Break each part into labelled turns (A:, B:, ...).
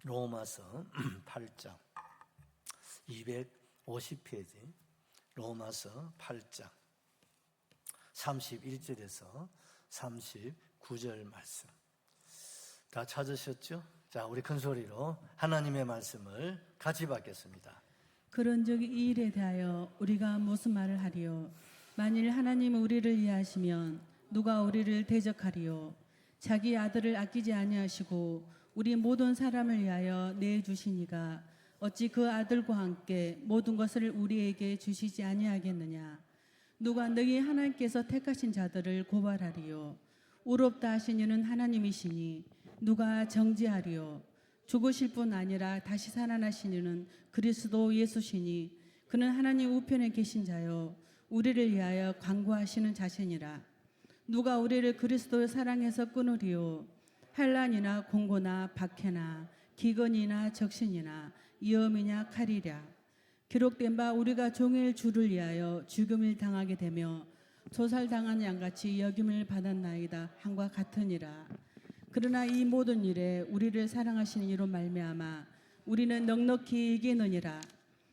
A: 로마서 8장 250페이지 로마서 8장 31절에서 39절 말씀 다 찾으셨죠? 자, 우리 큰 소리로 하나님의 말씀을 같이 받겠습니다.
B: 그런즉 이 일에 대하여 우리가 무슨 말을 하리요? 만일 하나님이 우리를 이해하시면 누가 우리를 대적하리요? 자기 아들을 아끼지 아니하시고 우리 모든 사람을 위하여 내주시니가 어찌 그 아들과 함께 모든 것을 우리에게 주시지 아니하겠느냐? 누가 너희 하나님께서 택하신 자들을 고발하리요? 의롭다 하신 이는 하나님이시니 누가 정죄하리요? 죽으실 뿐 아니라 다시 살아나신 이는 그리스도 예수시니 그는 하나님 우편에 계신 자요 우리를 위하여 간구하시는 자시니라. 누가 우리를 그리스도의 사랑에서 끊으리요? 환난이나 공고나 박해나 기근이나 적신이나 위험이냐 칼이랴. 기록된 바 우리가 종일 주를 위하여 죽음을 당하게 되며 조살당한 양같이 여김을 받았나이다 함과 같으니라. 그러나 이 모든 일에 우리를 사랑하시는 이로 말미암아 우리는 넉넉히 이기느니라.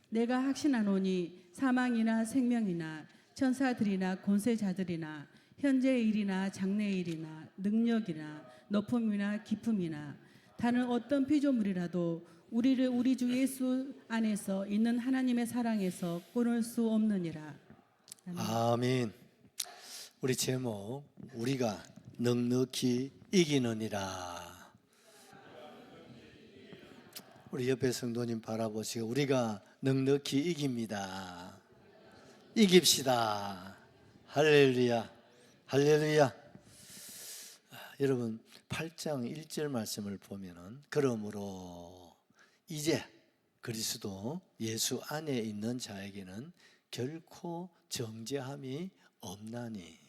B: 내가 확신하노니 사망이나 생명이나 천사들이나 권세자들이나 현재의 일이나 장래의 일이나 능력이나 높음이나 깊음이나 다른 어떤 피조물이라도 우리를 우리 주 예수 안에서 있는 하나님의 사랑에서 끊을 수 없느니라.
A: 아멘. 우리 제목 우리가 넉넉히 이기느니라. 우리 옆에 성도님 바라보시고 우리가 넉넉히 이깁니다. 이깁시다. 할렐루야. 할렐루야. 여러분 8장 1절 말씀을 보면은 그러므로 이제 그리스도 예수 안에 있는 자에게는 결코 정죄함이 없나니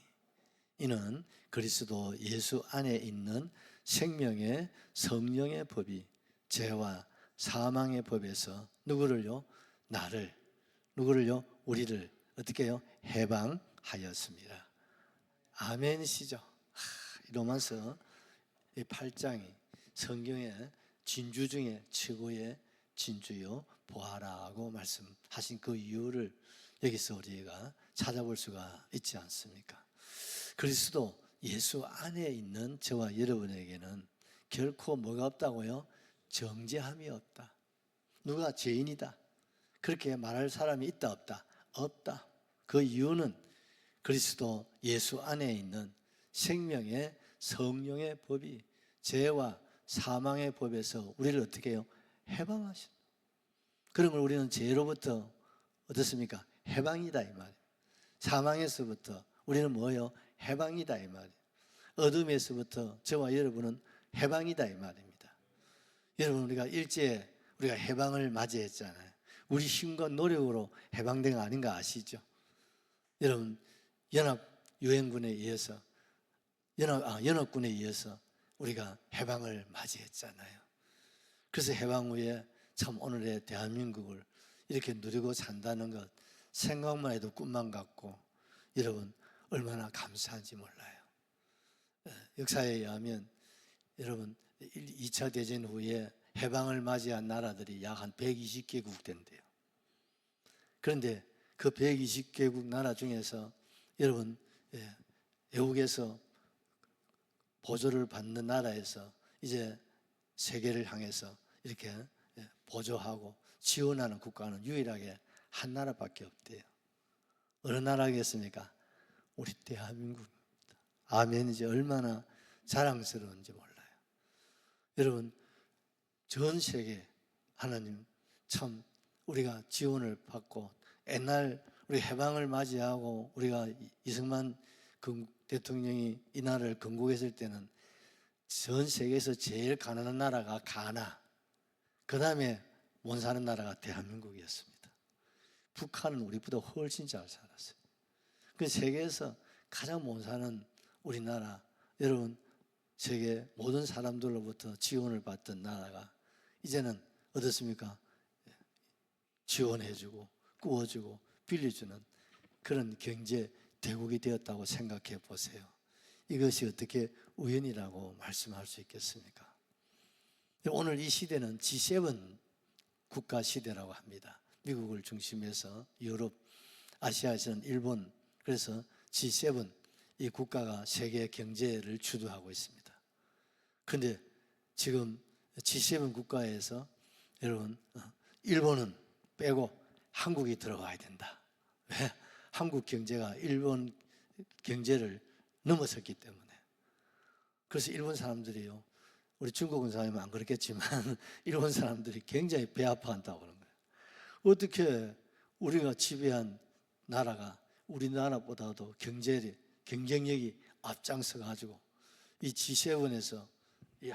A: 이는 그리스도 예수 안에 있는 생명의 성령의 법이 죄와 사망의 법에서 누구를요? 나를, 누구를요? 우리를 어떻게 해요? 해방하였습니다. 아멘이시죠? 로마서 이 8장이 성경의 진주 중에 최고의 진주요 보아라고 말씀하신 그 이유를 여기서 우리가 찾아볼 수가 있지 않습니까? 그리스도 예수 안에 있는 저와 여러분에게는 결코 뭐가 없다고요? 정죄함이 없다. 누가 죄인이다 그렇게 말할 사람이 있다 없다? 없다. 그 이유는 그리스도 예수 안에 있는 생명의 성령의 법이 죄와 사망의 법에서 우리를 어떻게 해요? 해방하신다. 그런 걸 우리는 죄로부터 어떻습니까? 해방이다 이 말이에요. 사망에서부터 우리는 뭐예요? 해방이다 이 말이에요. 어둠에서부터 저와 여러분은 해방이다 이 말입니다. 여러분 우리가 일제에 우리가 해방을 맞이했잖아요. 우리 힘과 노력으로 해방된 거 아닌 거 아시죠? 여러분 연합유엔군에 의해서 연합군에 의해서 우리가 해방을 맞이했잖아요. 그래서 해방 후에 참 오늘의 대한민국을 이렇게 누리고 산다는 것 생각만 해도 꿈만 같고 여러분 얼마나 감사한지 몰라요. 역사에 의하면 여러분 2차 대전 후에 해방을 맞이한 나라들이 약 한 120개국 된대요. 그런데 그 120개국 나라 중에서 여러분 외국에서 보조를 받는 나라에서 이제 세계를 향해서 이렇게 보조하고 지원하는 국가는 유일하게 한 나라밖에 없대요. 어느 나라겠습니까? 우리 대한민국입니다. 아멘이지. 얼마나 자랑스러운지 몰라요. 여러분 전 세계 하나님 참 우리가 지원을 받고 옛날 우리 해방을 맞이하고 우리가 이승만 대통령이 이 나라를 건국했을 때는 전 세계에서 제일 가난한 나라가 가나, 그 다음에 못 사는 나라가 대한민국이었습니다. 북한은 우리보다 훨씬 잘 살았어요. 그 세계에서 가장 못 사는 우리나라, 여러분 세계 모든 사람들로부터 지원을 받던 나라가 이제는 어떻습니까? 지원해주고 구워주고 빌려주는 그런 경제 대국이 되었다고 생각해 보세요. 이것이 어떻게 우연이라고 말씀할 수 있겠습니까? 오늘 이 시대는 G7 국가 시대라고 합니다. 미국을 중심해서 유럽, 아시아에서는 일본, 그래서 G7 이 국가가 세계 경제를 주도하고 있습니다. 그런데 지금 G7 국가에서 여러분 일본은 빼고 한국이 들어가야 된다. 왜? 한국 경제가 일본 경제를 넘어섰기 때문에. 그래서 일본 사람들이요, 우리 중국은 사람은 안 그렇겠지만 일본 사람들이 굉장히 배 아파한다고 그러는 거예요. 어떻게 우리가 지배한 나라가 우리나라보다도 경쟁력이 앞장서 가지고 이 G7에서 이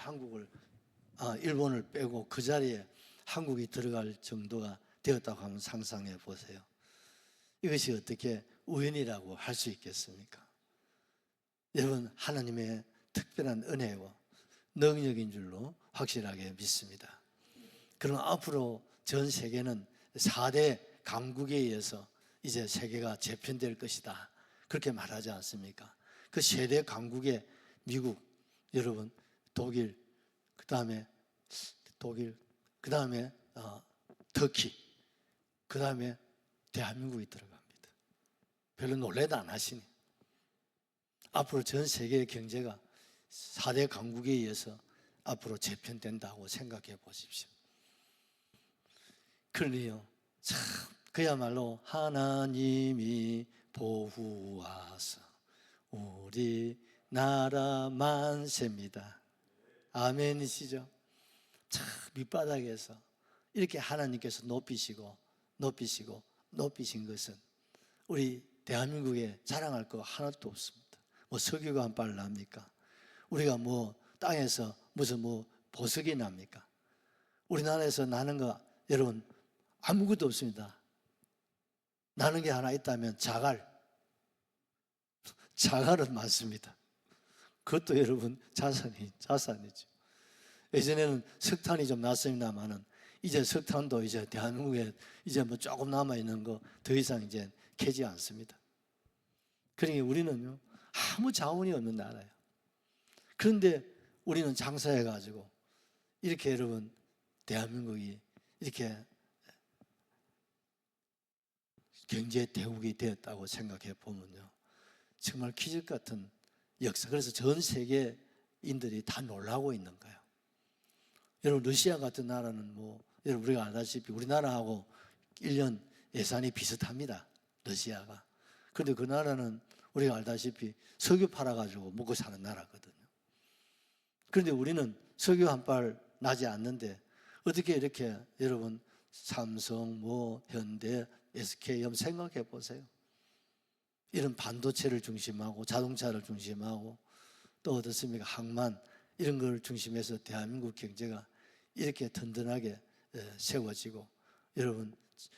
A: 일본을 빼고 그 자리에 한국이 들어갈 정도가 되었다고 하면 상상해 보세요. 이것이 어떻게 우연이라고 할 수 있겠습니까? 여러분, 하나님의 특별한 은혜와 능력인 줄로 확실하게 믿습니다. 그럼 앞으로 전 세계는 4대 강국에 의해서 이제 세계가 재편될 것이다, 그렇게 말하지 않습니까? 그 세대 강국에 미국, 여러분, 독일, 그 다음에 터키, 그 다음에 대한민국이 들어갑니다. 별로 놀래도 안 하시니. 앞으로 전 세계의 경제가 4대 강국에 의해서 앞으로 재편된다고 생각해 보십시오. 그러니요, 참 그야말로 하나님이 보호하사 우리 나라 만세입니다. 아멘이시죠? 참 밑바닥에서 이렇게 하나님께서 높이신 것은 우리 대한민국에 자랑할 거 하나도 없습니다. 뭐 석유가 한 발 납니까? 우리가 뭐 땅에서 무슨 뭐 보석이 납니까? 우리나라에서 나는 거 여러분 아무것도 없습니다. 나는 게 하나 있다면 자갈은 많습니다. 그것도 여러분 자산이죠. 예전에는 석탄이 좀 났습니다만은 이제 석탄도 이제 대한민국에 이제 뭐 조금 남아 있는 거 더 이상 이제 캐지 않습니다. 그러니까 우리는요, 아무 자원이 없는 나라예요. 그런데 우리는 장사해 가지고 이렇게 여러분 대한민국이 이렇게 경제 대국이 되었다고 생각해 보면요, 정말 기적 같은 역사. 그래서 전 세계인들이 다 놀라고 있는 거예요. 여러분, 러시아 같은 나라는 뭐 여러분 우리가 알다시피 우리나라하고 1년 예산이 비슷합니다. 러시아가. 그런데 그 나라는 우리가 알다시피 석유 팔아가지고 먹고 사는 나라거든요. 그런데 우리는 석유 한 발 나지 않는데 어떻게 이렇게 여러분 삼성, 뭐 현대, SK 한번 생각해 보세요. 이런 반도체를 중심하고 자동차를 중심하고 또 어떻습니까? 항만 이런 걸 중심해서 대한민국 경제가 이렇게 든든하게 세워지고, 여러분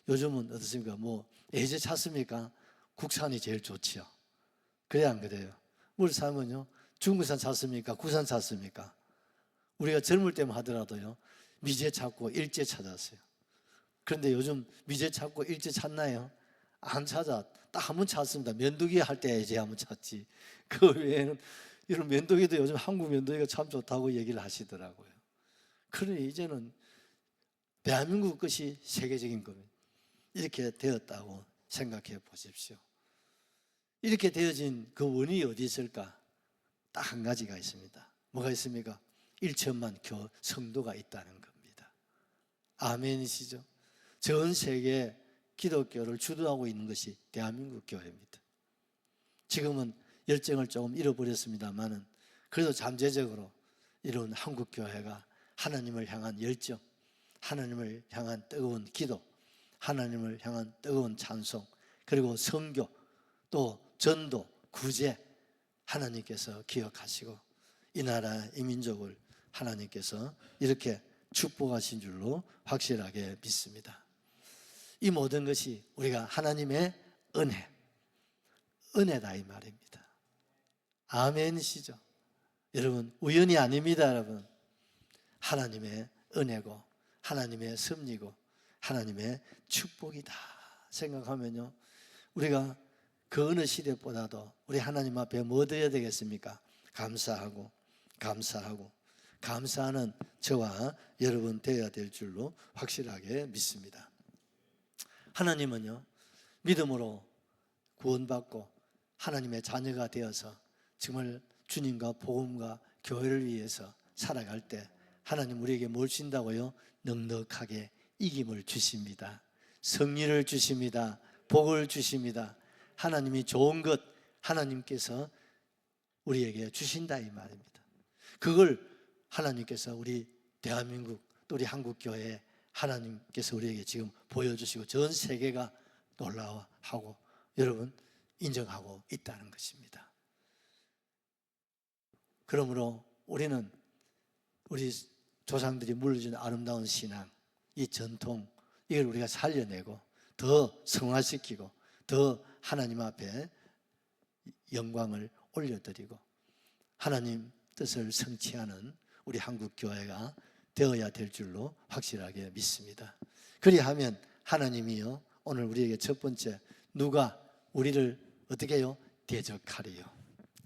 A: 요즘은 어떻습니까? 뭐 예제 찾습니까? 국산이 제일 좋지요. 그래 안 그래요? 우리 삶은요, 중국산 찾습니까? 국산 찾습니까? 우리가 젊을 때만 하더라도요, 미제 찾고 일제 찾았어요. 그런데 요즘 미제 찾고 일제 찾나요? 안 찾아. 딱 한 번 찾습니다. 면도기 할 때 이제 한 번 찾지. 그 외에는 이런 면도기도 요즘 한국 면도기가 참 좋다고 얘기를 하시더라고요. 그러니 이제는 대한민국 것이 세계적인 겁니다. 이렇게 되었다고 생각해 보십시오. 이렇게 되어진 그 원인이 어디 있을까? 딱 한 가지가 있습니다. 뭐가 있습니까? 1천만 성도가 있다는 겁니다. 아멘이시죠? 전 세계 기독교를 주도하고 있는 것이 대한민국 교회입니다. 지금은 열정을 조금 잃어버렸습니다만은 그래도 잠재적으로 이런 한국 교회가 하나님을 향한 열정, 하나님을 향한 뜨거운 기도, 하나님을 향한 뜨거운 찬송, 그리고 선교, 또 전도, 구제, 하나님께서 기억하시고 이 나라, 이 민족을 하나님께서 이렇게 축복하신 줄로 확실하게 믿습니다. 이 모든 것이 우리가 하나님의 은혜다 이 말입니다. 아멘이시죠? 여러분, 우연이 아닙니다. 여러분, 하나님의 은혜고 하나님의 섭리고 하나님의 축복이다 생각하면요, 우리가 그 어느 시대보다도 우리 하나님 앞에 뭐 드려야 되겠습니까? 감사하고 감사하는 저와 여러분 되어야 될 줄로 확실하게 믿습니다. 하나님은요, 믿음으로 구원받고 하나님의 자녀가 되어서 정말 주님과 복음과 교회를 위해서 살아갈 때 하나님 우리에게 뭘 주신다고요? 넉넉하게 이김을 주십니다. 승리를 주십니다. 복을 주십니다. 하나님이 좋은 것 하나님께서 우리에게 주신다 이 말입니다. 그걸 하나님께서 우리 대한민국 또 우리 한국교회에 하나님께서 우리에게 지금 보여주시고 전 세계가 놀라워하고 여러분 인정하고 있다는 것입니다. 그러므로 우리는 우리 조상들이 물려준 아름다운 신앙, 이 전통, 이걸 우리가 살려내고 더 성화시키고 더 하나님 앞에 영광을 올려드리고 하나님 뜻을 성취하는 우리 한국교회가 되어야 될 줄로 확실하게 믿습니다. 그리하면 하나님이요, 오늘 우리에게 첫 번째 누가 우리를 어떻게 해요? 대적하리요.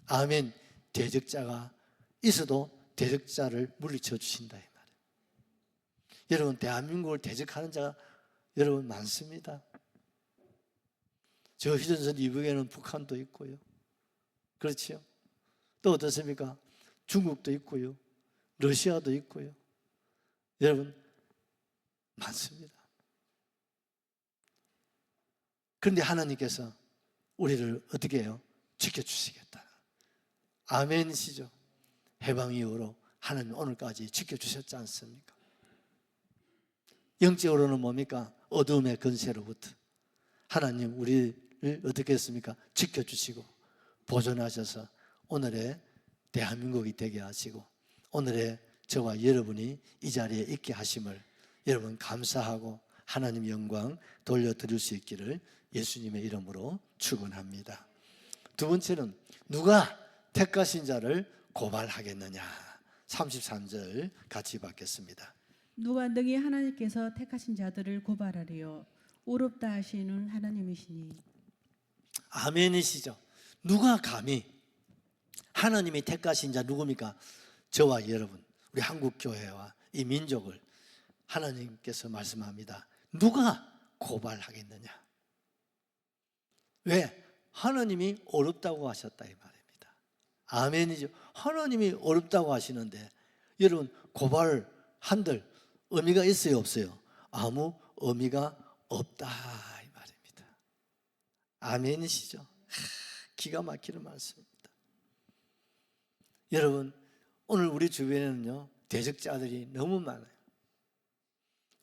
A: 아멘. 대적자가 있어도 대적자를 물리쳐 주신다 이 말이에요. 여러분 대한민국을 대적하는 자가 여러분 많습니다. 저 휴전선 이북에는 북한도 있고요. 그렇지요? 또 어떻습니까? 중국도 있고요. 러시아도 있고요. 여러분 많습니다. 그런데 하나님께서 우리를 어떻게 해요? 지켜주시겠다. 아멘이시죠? 해방 이후로 하나님 오늘까지 지켜주셨지 않습니까? 영적으로는 뭡니까? 어둠의 권세로부터 하나님 우리를 어떻게 했습니까? 지켜주시고 보존하셔서 오늘의 대한민국이 되게 하시고 오늘의 저와 여러분이 이 자리에 있게 하심을 여러분 감사하고 하나님 영광 돌려드릴 수 있기를 예수님의 이름으로 축원합니다. 두 번째는 누가 택하신 자를 고발하겠느냐. 33절 같이 받겠습니다.
B: 누가 능히 하나님께서 택하신 자들을 고발하리요. 의롭다 하시는 하나님이시니.
A: 아멘이시죠. 누가 감히 하나님이 택하신 자 누굽니까? 저와 여러분 우리 한국교회와 이 민족을 하나님께서 말씀합니다. 누가 고발하겠느냐. 왜? 하나님이 어렵다고 하셨다 이 말입니다. 아멘이죠. 하나님이 어렵다고 하시는데 여러분 고발한들 의미가 있어요 없어요? 아무 의미가 없다 이 말입니다. 아멘이시죠. 기가 막히는 말씀입니다. 여러분 오늘 우리 주변에는요 대적자들이 너무 많아요.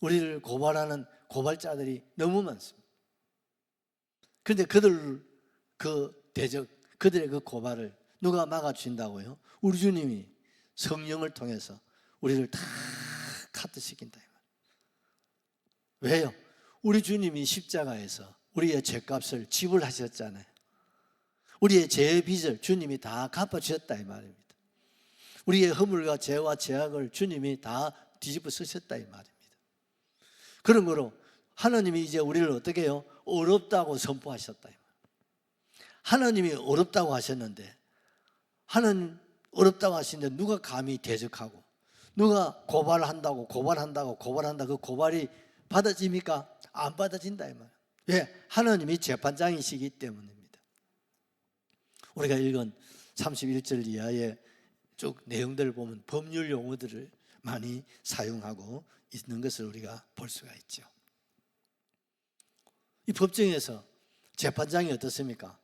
A: 우리를 고발하는 고발자들이 너무 많습니다. 그런데 그들의 그 고발을 누가 막아주신다고요? 우리 주님이 성령을 통해서 우리를 다 카트시킨다. 왜요? 우리 주님이 십자가에서 우리의 죄값을 지불하셨잖아요. 우리의 죄의 빚을 주님이 다 갚아주셨다 이 말입니다. 우리의 허물과 죄와 죄악을 주님이 다 뒤집어 쓰셨다 이 말입니다. 그런 거로 하나님이 이제 우리를 어떻게 해요? 어렵다고 선포하셨다. 하나님이 어렵다고 하셨는데 하나님 어렵다고 하시는데 누가 감히 대적하고 누가 고발한다고 그 고발이 받아집니까? 안 받아진다 이 말이에요. 왜? 하나님이 재판장이시기 때문입니다. 우리가 읽은 31절 이하의 쭉 내용들을 보면 법률 용어들을 많이 사용하고 있는 것을 우리가 볼 수가 있죠. 이 법정에서 재판장이 어떻습니까?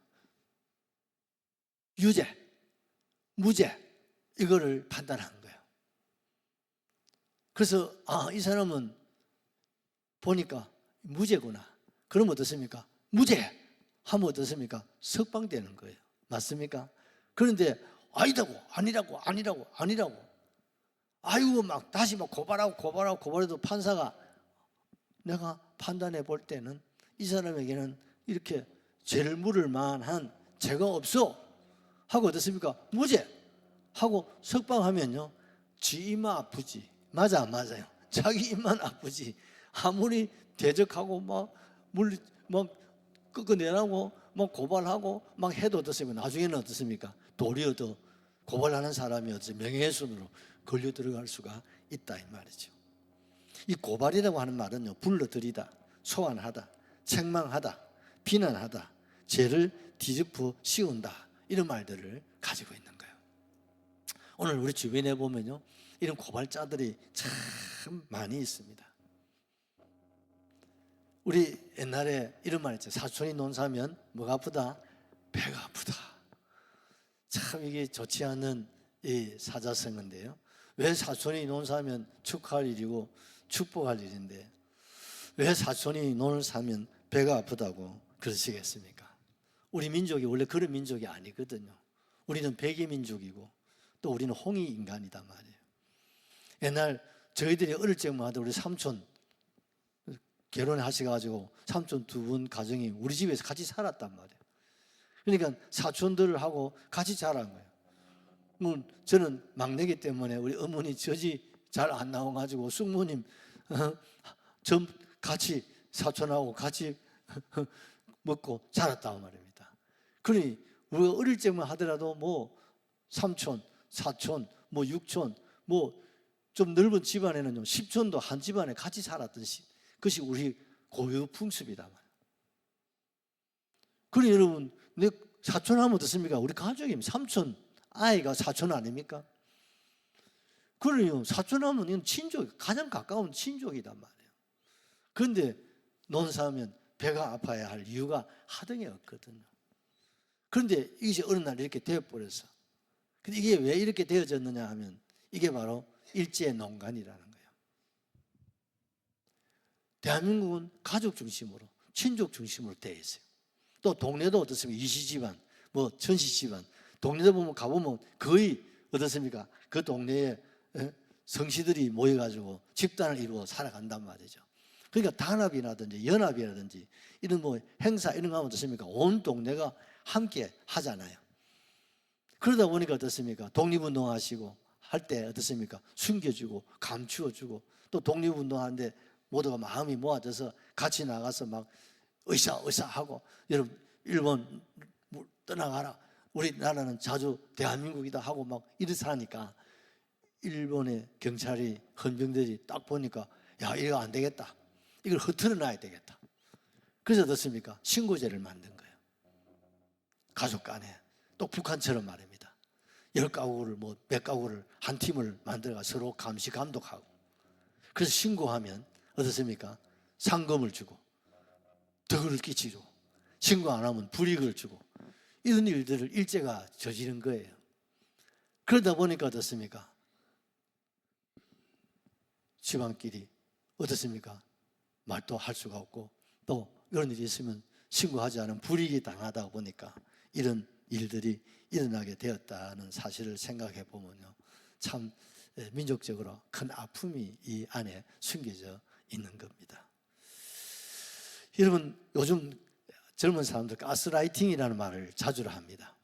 A: 유죄, 무죄 이거를 판단하는 거예요. 그래서 이 사람은 보니까 무죄구나. 그럼 어떻습니까? 무죄 하면 어떻습니까? 석방되는 거예요. 맞습니까? 그런데 아니라고 아이고 막 다시 막 고발해도 판사가 내가 판단해 볼 때는 이 사람에게는 이렇게 죄를 물을 만한 죄가 없어 하고 어떻습니까? 무죄 하고 석방하면요 지 입만 아프지. 맞아 안 맞아요? 자기 입만 아프지. 아무리 대적하고 막 끄끄내라고 막 고발하고 막 해도 어떻습니까? 나중에는 어떻습니까? 도리어 더 고발하는 사람이 어째 명예훼손으로 걸려 들어갈 수가 있다 이 말이죠. 이 고발이라고 하는 말은요, 불러들이다, 소환하다, 책망하다, 비난하다, 죄를 뒤집어 씌운다, 이런 말들을 가지고 있는 거예요. 오늘 우리 주변에 보면요, 이런 고발자들이 참 많이 있습니다. 우리 옛날에 이런 말 했죠. 사촌이 논사면 뭐가 아프다? 배가 아프다. 참 이게 좋지 않은 이 사자성어인데요. 왜 사촌이 논사면 축하할 일이고 축복할 일인데 왜 사촌이 논을 사면 배가 아프다고 그러시겠습니까? 우리 민족이 원래 그런 민족이 아니거든요. 우리는 백의 민족이고 또 우리는 홍의 인간이단 말이에요. 옛날 저희들이 어릴 적만 하도 우리 삼촌 결혼하셔가지고 삼촌 두 분 가정이 우리 집에서 같이 살았단 말이에요. 그러니까 사촌들하고 같이 자란 거예요. 뭐 저는 막내기 때문에 우리 어머니 젖이 잘 안 나와가지고 숙모님 전 같이 사촌하고 같이 먹고 자랐단 말입니다. 그러니 우리가 어릴 적만 하더라도 뭐 삼촌, 사촌, 뭐 육촌, 뭐 좀 넓은 집안에는요 10촌도 한 집안에 같이 살았던 그것이 우리 고유 풍습이다 말이에요. 그러니 여러분, 내 사촌 하면 어떻습니까? 우리 가족이면 삼촌 아이가 사촌 아닙니까? 그러니 사촌 하면 이건 친족, 가장 가까운 친족이단 말이에요. 그런데 논사하면 배가 아파야 할 이유가 하등에 없거든요. 그런데 이것이 어느 날 이렇게 되어버렸어. 근데 이게 왜 이렇게 되어졌느냐 하면 이게 바로 일제농간이라는 거예요. 대한민국은 가족 중심으로, 친족 중심으로 되어 있어요. 또 동네도 어떻습니까? 이시집안, 뭐 천시집안, 동네도 보면 가보면 거의 어떻습니까? 그 동네에 성씨들이 모여가지고 집단을 이루어 살아간단 말이죠. 그러니까 단합이라든지 연합이라든지 이런 뭐 행사 이런 거 하면 어떻습니까? 온 동네가 함께 하잖아요. 그러다 보니까 어떻습니까? 독립운동하시고 할 때 어떻습니까? 숨겨주고 감추어주고 또 독립운동하는데 모두가 마음이 모아져서 같이 나가서 막 의사 하고 여러분 일본 떠나가라 우리나라는 자주 대한민국이다 하고 막 이래서 하니까 일본의 경찰이 헌병들이 딱 보니까 야 이거 안 되겠다 이걸 흐트러 놔야 되겠다 그래서 어떻습니까? 신고제를 만든 거예요. 가족 간에 또 북한처럼 말입니다. 10가구를 뭐 몇 가구를 한 팀을 만들어가 서로 감시 감독하고 그래서 신고하면 어떻습니까? 상금을 주고 덕을 끼치고 신고 안 하면 불이익을 주고 이런 일들을 일제가 저지른 거예요. 그러다 보니까 어떻습니까? 집안끼리 어떻습니까? 말도 할 수가 없고 또 이런 일이 있으면 신고하지 않으면 불이익이 당하다 보니까 이런 일들이 일어나게 되었다는 사실을 생각해 보면요. 참 민족적으로 큰 아픔이 이 안에 숨겨져 있는 겁니다. 여러분 요즘 젊은 사람들 가스라이팅이라는 말을 자주 합니다.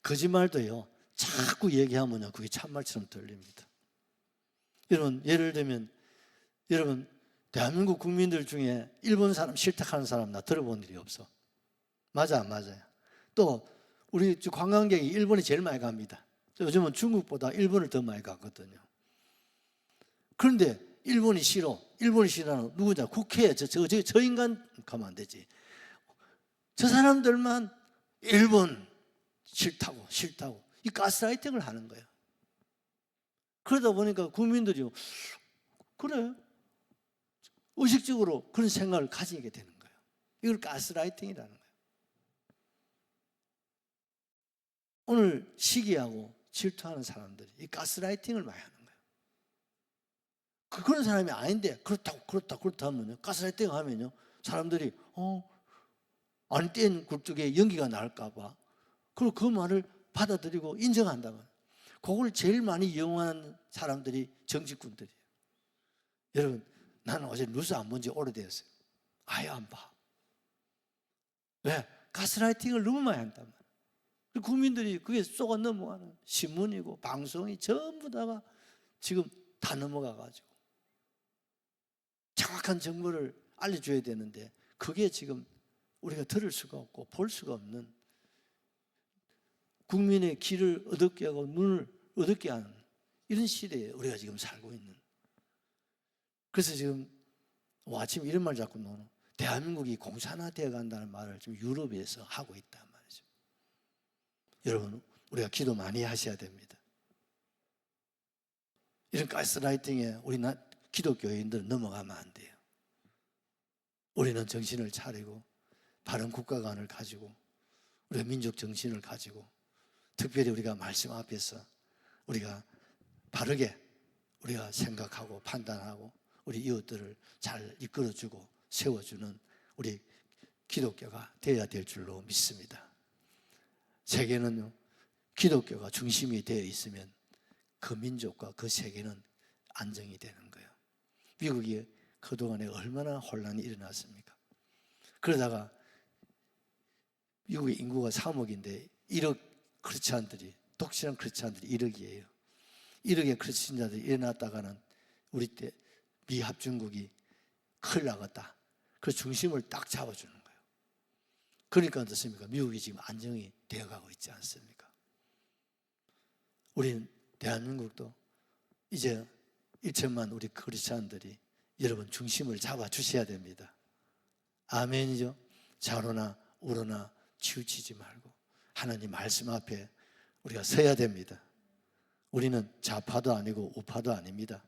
A: 거짓말도요 자꾸 얘기하면요 그게 참말처럼 들립니다. 여러분 예를 들면 여러분 대한민국 국민들 중에 일본 사람 싫다하는 사람 나 들어본 일이 없어. 맞아 안 맞아요? 또 우리 관광객이 일본에 제일 많이 갑니다. 요즘은 중국보다 일본을 더 많이 가거든요. 그런데 일본이 싫어. 일본이 싫어하는 누구냐? 국회에 저 인간 가면 안 되지. 저 사람들만 일본 싫다고 이 가스라이팅을 하는 거예요. 그러다 보니까 국민들이 그래 의식적으로 그런 생각을 가지게 되는 거예요. 이걸 가스라이팅이라는 거예요. 오늘 시기하고 질투하는 사람들이 이 가스라이팅을 많이 하는 거예요. 그런 사람이 아닌데 그렇다 하면요 가스라이팅 하면요 사람들이 안 뗀 굴뚝에 연기가 날까봐 그리고 그 말을 받아들이고 인정한다면 그걸 제일 많이 이용하는 사람들이 정치꾼들이에요. 여러분 나는 어제 뉴스 안 본 지 오래되었어요. 아예 안 봐. 왜? 가스라이팅을 너무 많이 한단 말이에요. 국민들이 그게 쏘가 넘어가는 신문이고 방송이 전부 다가 지금 다 넘어가가지고 정확한 정보를 알려줘야 되는데 그게 지금 우리가 들을 수가 없고 볼 수가 없는 국민의 귀를 어둡게 하고 눈을 어둡게 하는 이런 시대에 우리가 지금 살고 있는. 그래서 지금 아침 이런 말 자꾸 나오는, 대한민국이 공산화되어 간다는 말을 지금 유럽에서 하고 있단 말이죠. 여러분, 우리가 기도 많이 하셔야 됩니다. 이런 가스라이팅에 우리 기독교인들은 넘어가면 안 돼요. 우리는 정신을 차리고 바른 국가관을 가지고 우리가 민족 정신을 가지고 특별히 우리가 말씀 앞에서 우리가 바르게 우리가 생각하고 판단하고 우리 이웃들을 잘 이끌어주고 세워주는 우리 기독교가 되어야 될 줄로 믿습니다. 세계는요, 기독교가 중심이 되어 있으면 그 민족과 그 세계는 안정이 되는 거예요. 미국이 그동안에 얼마나 혼란이 일어났습니까? 그러다가 미국의 인구가 3억인데 1억 크리스찬들이, 독실한 크리스찬들이 1억이에요. 1억의 크리스찬들이 일어났다가는 우리 때 미합중국이 큰일 나갔다. 그 중심을 딱 잡아주는 거예요. 그러니까 어떻습니까? 미국이 지금 안정이 되어가고 있지 않습니까? 우리는 대한민국도 이제 1천만 우리 크리스찬들이 여러분 중심을 잡아주셔야 됩니다. 아멘이죠? 좌로나 우로나 치우치지 말고 하나님 말씀 앞에 우리가 서야 됩니다. 우리는 좌파도 아니고 우파도 아닙니다.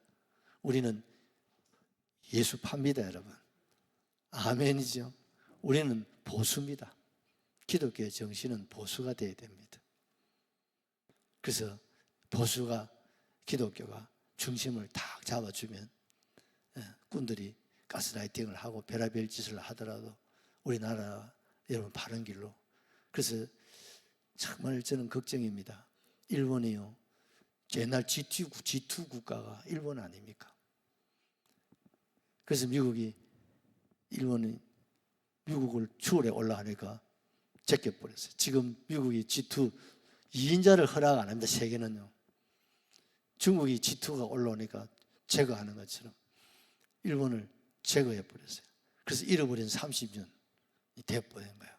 A: 우리는 예수파입니다, 여러분. 아멘이죠? 우리는 보수입니다. 기독교의 정신은 보수가 되어야 됩니다. 그래서 보수가, 기독교가 중심을 탁 잡아주면 꾼들이 가스라이팅을 하고 별의별 짓을 하더라도 우리나라 여러분 바른 길로. 그래서 정말 저는 걱정입니다. 일본이요, 옛날 G2 국가가 일본 아닙니까? 그래서 일본이 미국을 추월해 올라가니까 제껴버렸어요. 지금 미국이 G2 2인자를 허락 안 합니다. 세계는요. 중국이 G2가 올라오니까 제거하는 것처럼 일본을 제거해버렸어요. 그래서 잃어버린 30년이 되어버린 거예요.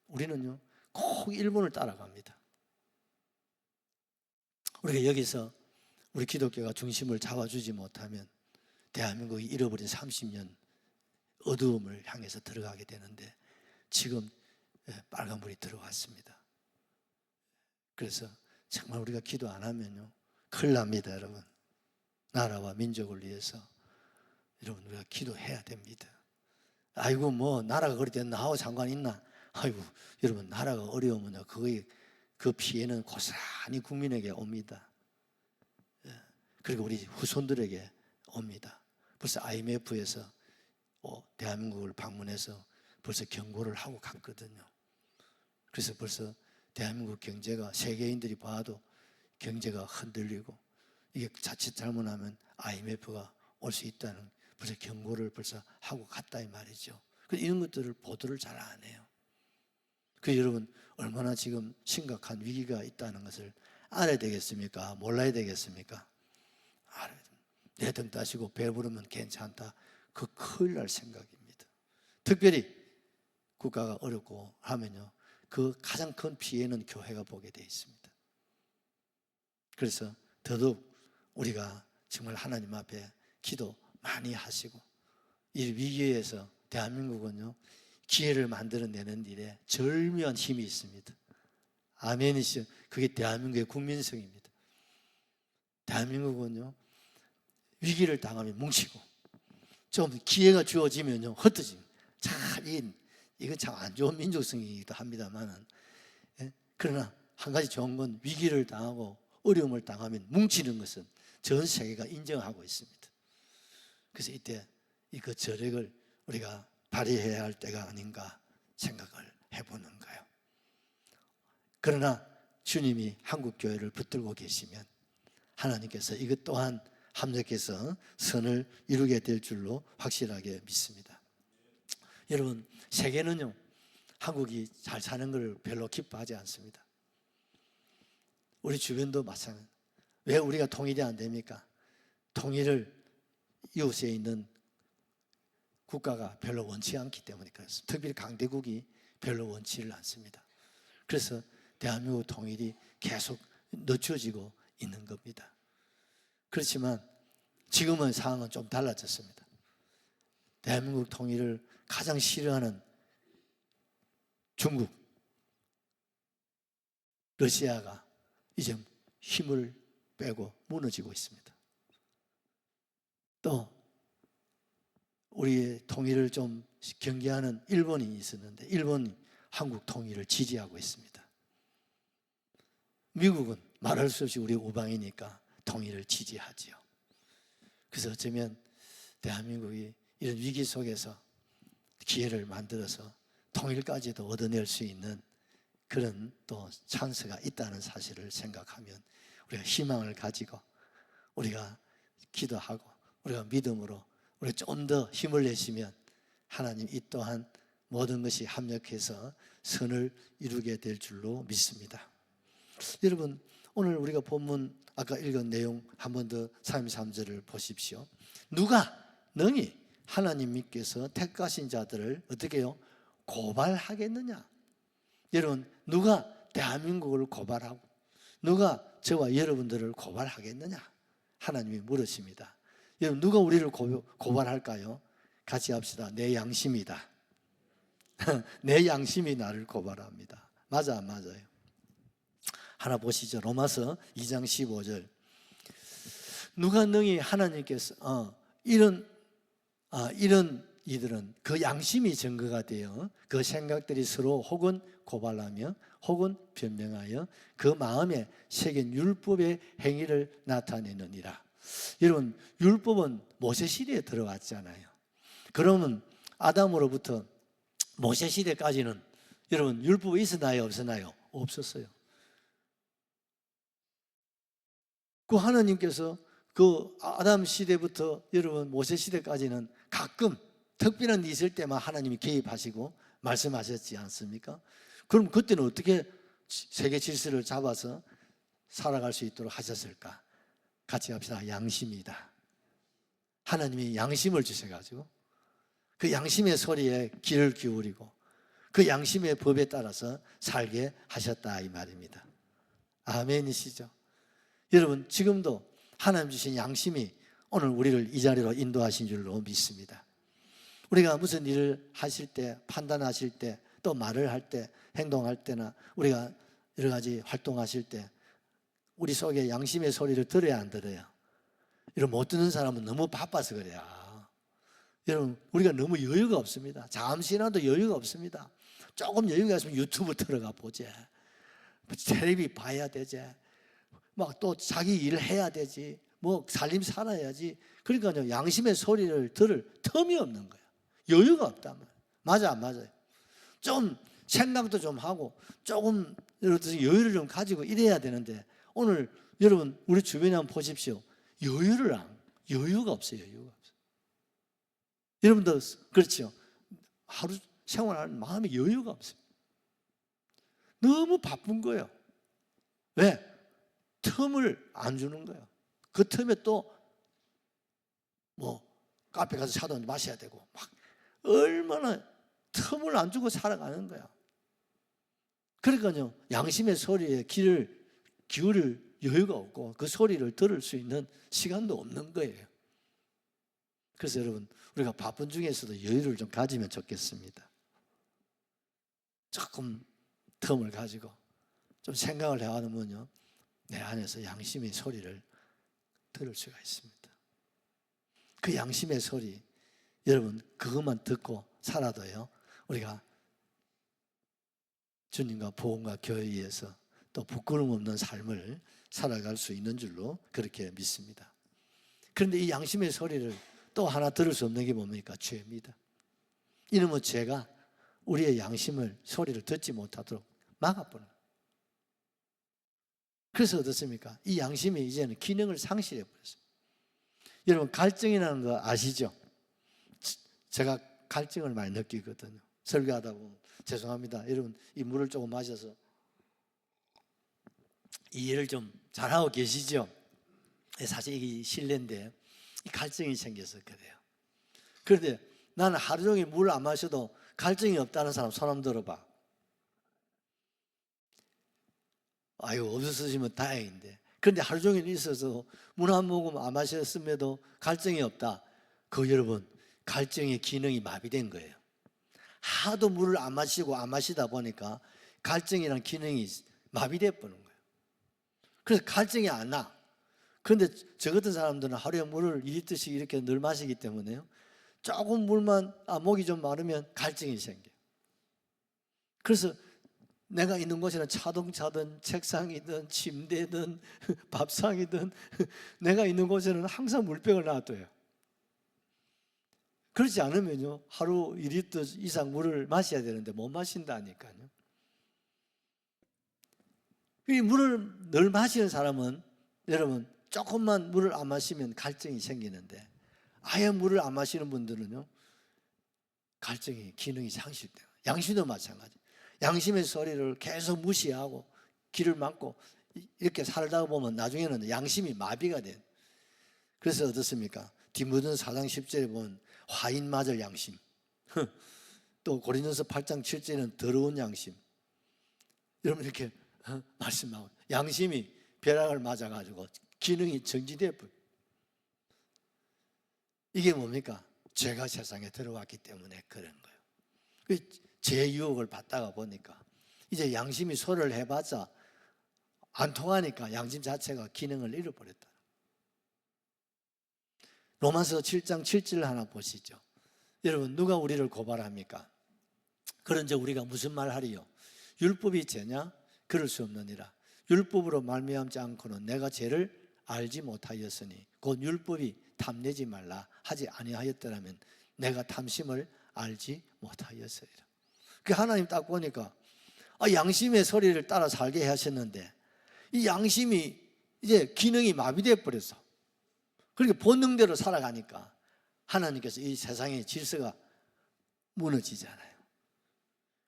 A: 우리는요, 꼭 일본을 따라갑니다. 우리가 여기서 우리 기독교가 중심을 잡아주지 못하면 대한민국이 잃어버린 30년 어두움을 향해서 들어가게 되는데 지금 빨간불이 들어왔습니다. 그래서 정말 우리가 기도 안 하면요, 큰일 납니다, 여러분. 나라와 민족을 위해서 여러분 우리가 기도해야 됩니다. 아이고 뭐 나라가 그렇게 나하고 상관 있나? 아이고 여러분, 나라가 어려우면요, 그 피해는 고스란히 국민에게 옵니다. 그리고 우리 후손들에게 옵니다. 벌써 IMF에서 대한민국을 방문해서 벌써 경고를 하고 갔거든요. 그래서 벌써 대한민국 경제가 세계인들이 봐도 경제가 흔들리고 이게 자칫 잘못하면 IMF가 올 수 있다는 벌써 경고를 벌써 하고 갔다 이 말이죠. 이런 것들을 보도를 잘 안 해요. 여러분 얼마나 지금 심각한 위기가 있다는 것을 알아야 되겠습니까? 몰라야 되겠습니까? 알아야 됩니다. 내 등 따시고 배부르면 괜찮다. 그 큰일 날 생각입니다. 특별히 국가가 어렵고 하면요, 그 가장 큰 피해는 교회가 보게 되어 있습니다. 그래서 더더욱 우리가 정말 하나님 앞에 기도 많이 하시고, 이 위기에서 대한민국은요, 기회를 만들어내는 일에 절묘한 힘이 있습니다. 아멘이시죠? 그게 대한민국의 국민성입니다. 대한민국은요, 위기를 당하면 뭉치고 좀 기회가 주어지면요, 흩어집니다. 참 이건 참 안 좋은 민족성이기도 합니다만은, 그러나 한 가지 좋은 건 위기를 당하고 어려움을 당하면 뭉치는 것은 전 세계가 인정하고 있습니다. 그래서 이때 그 저력을 우리가 발휘해야 할 때가 아닌가 생각을 해보는 거예요. 그러나 주님이 한국교회를 붙들고 계시면 하나님께서 이것 또한 합력해서 선을 이루게 될 줄로 확실하게 믿습니다. 여러분, 세계는요, 한국이 잘 사는 걸 별로 기뻐하지 않습니다. 우리 주변도 마찬가지입니다. 왜 우리가 통일이 안 됩니까? 통일을 이웃에 있는 국가가 별로 원치 않기 때문에 그렇습니다. 특별히 강대국이 별로 원치를 않습니다. 그래서 대한민국 통일이 계속 늦춰지고 있는 겁니다. 그렇지만 지금은 상황은 좀 달라졌습니다. 대한민국 통일을 가장 싫어하는 중국, 러시아가 이제 힘을 빼고 무너지고 있습니다. 또 우리의 통일을 좀 경계하는 일본이 있었는데 일본이 한국 통일을 지지하고 있습니다. 미국은 말할 수 없이 우리 우방이니까 통일을 지지하지요. 그래서 어쩌면 대한민국이 이런 위기 속에서 기회를 만들어서 통일까지도 얻어낼 수 있는 그런 또 찬스가 있다는 사실을 생각하면 우리가 희망을 가지고 우리가 기도하고 우리가 믿음으로 우리가 좀 더 힘을 내시면 하나님 이 또한 모든 것이 합력해서 선을 이루게 될 줄로 믿습니다. 여러분 오늘 우리가 본문 아까 읽은 내용 한 번 더 33절을 보십시오. 누가 능히 하나님께서 택하신 자들을 어떻게 해요? 고발하겠느냐? 여러분 누가 대한민국을 고발하고 누가 저와 여러분들을 고발하겠느냐? 하나님이 물으십니다. 여러분 누가 우리를 고발할까요? 같이 합시다. 내 양심이다. 내 양심이 나를 고발합니다. 맞아 안 맞아요? 하나 보시죠. 로마서 2장 15절. 누가 능히 하나님께서 이런 이들은 그 양심이 증거가 되어 그 생각들이 서로 혹은 고발하며 혹은 변명하여 그 마음에 새긴 율법의 행위를 나타내느니라. 여러분 율법은 모세 시대에 들어왔잖아요. 그러면 아담으로부터 모세 시대까지는 여러분 율법이 있었나요? 없었나요? 없었어요. 그 하나님께서 그 아담 시대부터 여러분 모세 시대까지는 가끔 특별한 일이 있을 때만 하나님이 개입하시고 말씀하셨지 않습니까? 그럼 그때는 어떻게 세계 질서를 잡아서 살아갈 수 있도록 하셨을까? 같이 합시다. 양심이다. 하나님이 양심을 주셔가지고 그 양심의 소리에 귀를 기울이고 그 양심의 법에 따라서 살게 하셨다 이 말입니다. 아멘이시죠? 여러분 지금도 하나님 주신 양심이 오늘 우리를 이 자리로 인도하신 줄로 믿습니다. 우리가 무슨 일을 하실 때, 판단하실 때, 또 말을 할 때, 행동할 때나 우리가 여러 가지 활동하실 때 우리 속에 양심의 소리를 들어야 안 들어요? 여러분 못 듣는 사람은 너무 바빠서 그래요. 여러분 우리가 너무 여유가 없습니다. 잠시라도 여유가 없습니다. 조금 여유가 있으면 유튜브 들어가 보지, 텔레비 봐야 되지, 막 또 자기 일을 해야 되지, 뭐 살림 살아야지. 그러니까요 양심의 소리를 들을 틈이 없는 거예요. 여유가 없단 말이에요. 맞아 안 맞아요? 좀 생각도 좀 하고 조금 여유를 좀 가지고 이래야 되는데 오늘 여러분 우리 주변에 한번 보십시오. 여유가 없어요. 여유가 없어요. 여러분도 그렇죠? 하루 생활하는 마음에 여유가 없어요. 너무 바쁜 거예요. 왜? 틈을 안 주는 거예요. 그 틈에 또 뭐 카페 가서 차도 한잔 마셔야 되고 막 얼마나 틈을 안 주고 살아가는 거야. 그러니까요 양심의 소리에 귀를 기울일 여유가 없고 그 소리를 들을 수 있는 시간도 없는 거예요. 그래서 여러분 우리가 바쁜 중에서도 여유를 좀 가지면 좋겠습니다. 조금 틈을 가지고 좀 생각을 해보면요 내 안에서 양심의 소리를 들을 수가 있습니다. 그 양심의 소리 여러분 그것만 듣고 살아도요 우리가 주님과 복음과 교회에서 또 부끄러움 없는 삶을 살아갈 수 있는 줄로 그렇게 믿습니다. 그런데 이 양심의 소리를 또 하나 들을 수 없는 게 뭡니까? 죄입니다. 이놈의 죄가 우리의 양심을 소리를 듣지 못하도록 막아버려요. 그래서 어떻습니까? 이 양심이 이제는 기능을 상실해 버렸어요. 여러분 갈증이라는 거 아시죠? 제가 갈증을 많이 느끼거든요. 설교하다 보면 죄송합니다. 여러분 이 물을 조금 마셔서 이해를 좀 잘하고 계시죠? 사실 이게 실례인데 이 갈증이 생겨서 그래요. 그런데 나는 하루 종일 물 안 마셔도 갈증이 없다는 사람 손 한번 들어봐. 아유, 없으시면 다행인데. 그런데 하루 종일 있어서 물 한 모금 안 마셨음에도 갈증이 없다. 그 여러분, 갈증의 기능이 마비된 거예요. 하도 물을 안 마시고 안 마시다 보니까 갈증이란 기능이 마비돼 버린 거예요. 그래서 갈증이 안 나. 그런데 저 같은 사람들은 하루에 물을 2리터씩 이렇게 늘 마시기 때문에요, 조금 물만, 목이 좀 마르면 갈증이 생겨요. 그래서 내가 있는 곳에는 자동차든 책상이든 침대든 밥상이든 내가 있는 곳에는 항상 물병을 놔둬요. 그렇지 않으면요, 하루 2리터 이상 물을 마셔야 되는데 못 마신다니까요. 이 물을 늘 마시는 사람은, 여러분, 조금만 물을 안 마시면 갈증이 생기는데, 아예 물을 안 마시는 분들은요, 갈증의 기능이 상실돼요. 양심도 마찬가지. 양심의 소리를 계속 무시하고 귀를 막고 이렇게 살다 보면 나중에는 양심이 마비가 돼요. 그래서 어떻습니까? 디모데전서 4장 10절에 보면 화인 맞을 양심, 또 고린도서 8장 7절에는 더러운 양심. 여러분, 이렇게 말씀하고 양심이 벼락을 맞아가지고 기능이 정지돼 버려요. 이게 뭡니까? 죄가 세상에 들어왔기 때문에 그런 거예요. 죄 유혹을 받다가 보니까 이제 양심이 소리를 해봤자 안 통하니까 양심 자체가 기능을 잃어버렸다. 로마서 7장 7절 하나 보시죠. 여러분, 누가 우리를 고발합니까? 그런즉 우리가 무슨 말 하리요? 율법이 죄냐? 그럴 수 없느니라. 율법으로 말미암지 않고는 내가 죄를 알지 못하였으니 곧 율법이 탐내지 말라 하지 아니하였더라면 내가 탐심을 알지 못하였으리라. 그 하나님 딱 보니까 양심의 소리를 따라 살게 하셨는데 이 양심이 이제 기능이 마비되어 버렸어. 그러니까 본능대로 살아가니까 하나님께서 이 세상의 질서가 무너지잖아요.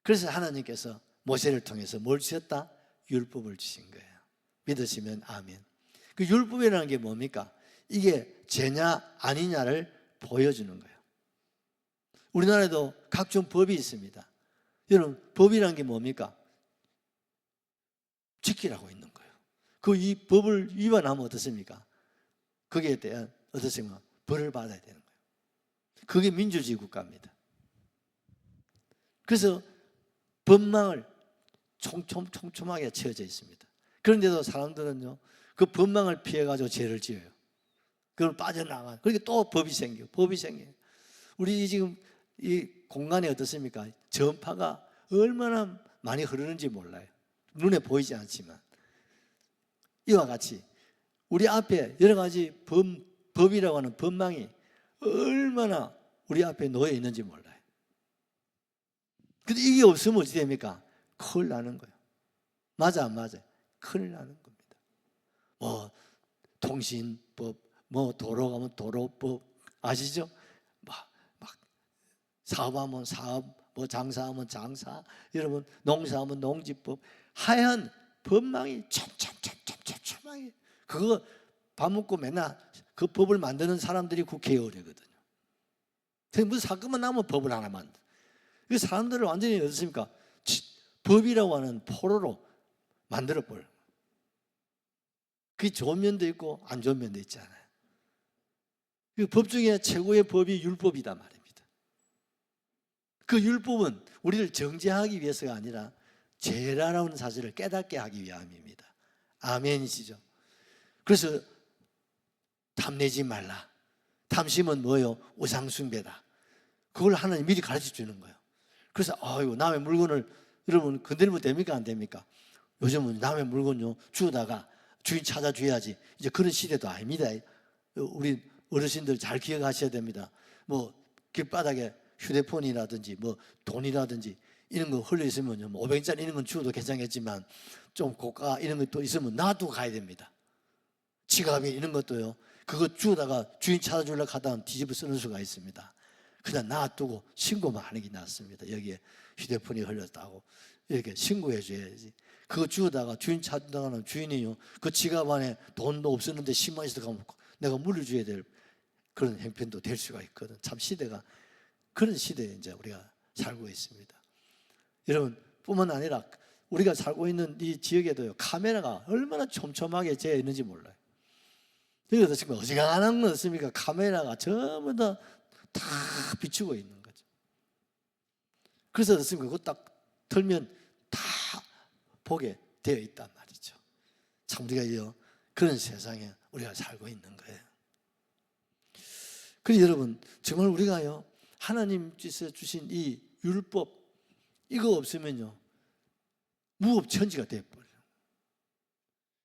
A: 그래서 하나님께서 모세를 통해서 뭘 주셨다? 율법을 주신 거예요. 믿으시면 아멘. 그 율법이라는 게 뭡니까? 이게 죄냐 아니냐를 보여주는 거예요. 우리나라에도 각종 법이 있습니다. 여러분, 법이라는 게 뭡니까? 지키라고 있는 거예요. 이 법을 위반하면 어떻습니까? 거기에 대한 어떻습니까? 벌을 받아야 되는 거예요. 그게 민주주의 국가입니다. 그래서 법망을 촘촘하게 채워져 있습니다. 그런데도 사람들은요, 그 법망을 피해가지고 죄를 지어요. 그걸 빠져나가. 그러니까 또 법이 생겨요. 우리 지금 이 공간이 어떻습니까? 전파가 얼마나 많이 흐르는지 몰라요. 눈에 보이지 않지만. 이와 같이 우리 앞에 여러 가지 법이라고 하는 법망이 얼마나 우리 앞에 놓여 있는지 몰라요. 근데 이게 없으면 어찌 됩니까? 큰일 나는 거예요. 맞아, 안 맞아요? 큰일 나는 겁니다. 뭐 통신법, 뭐 도로 가면 도로법, 아시죠? 막 사업하면 사업, 뭐 장사하면 장사, 여러분 농사하면 농지법, 하얀 법망이 촘촘하게. 그거 밥 먹고 맨날 그 법을 만드는 사람들이 국회의원이거든요. 무슨 사건만 나면 법을 하나 만들어. 그 사람들을 완전히 어떻습니까? 법이라고 하는 포로로 만들어버려요. 그게 좋은 면도 있고 안 좋은 면도 있잖아요. 그 법 중에 최고의 법이 율법이다 말입니다. 그 율법은 우리를 정죄하기 위해서가 아니라 죄라는 사실을 깨닫게 하기 위함입니다. 아멘이시죠? 그래서 탐내지 말라. 탐심은 뭐예요? 우상숭배다. 그걸 하나님 미리 가르쳐 주는 거예요. 그래서 남의 물건을 여러분 건드리면 됩니까? 안 됩니까? 요즘은 남의 물건요 주우다가 주인 찾아줘야지. 이제 그런 시대도 아닙니다. 우리 어르신들 잘 기억하셔야 됩니다. 뭐 길바닥에 휴대폰이라든지 뭐 돈이라든지 이런 거 흘러 있으면요, 500원짜리 이런 건 주워도 괜찮겠지만 좀 고가 이런 것도 있으면 놔두고 가야 됩니다. 지갑이 이런 것도요, 그거 주우다가 주인 찾아주려고 하다가 뒤집어 쓰는 수가 있습니다. 그냥 놔두고 신고만 하는 게 낫습니다. 여기에 휴대폰이 흘렸다고 이렇게 신고해 줘야지. 그거 주우다가 주인 찾다가는 주인이요, 그 지갑 안에 돈도 없었는데 10만 원 있어도 가면 내가 물려줘야 될 그런 형편도 될 수가 있거든. 참 시대가 그런 시대에 이제 우리가 살고 있습니다. 여러분, 뿐만 아니라 우리가 살고 있는 이 지역에도요, 카메라가 얼마나 촘촘하게 되어 있는지 몰라요. 여기 어떻습니까? 어지간한 건 없습니까? 카메라가 전부 다 비추고 있는 거죠. 그래서 어떻습니까? 그거 딱 틀면 다 보게 되어 있단 말이죠. 참 우리가 그런 세상에 우리가 살고 있는 거예요. 그래서 여러분, 정말 우리가요, 하나님께서 주신 이 율법, 이거 없으면요, 무법천지가 되어버려요.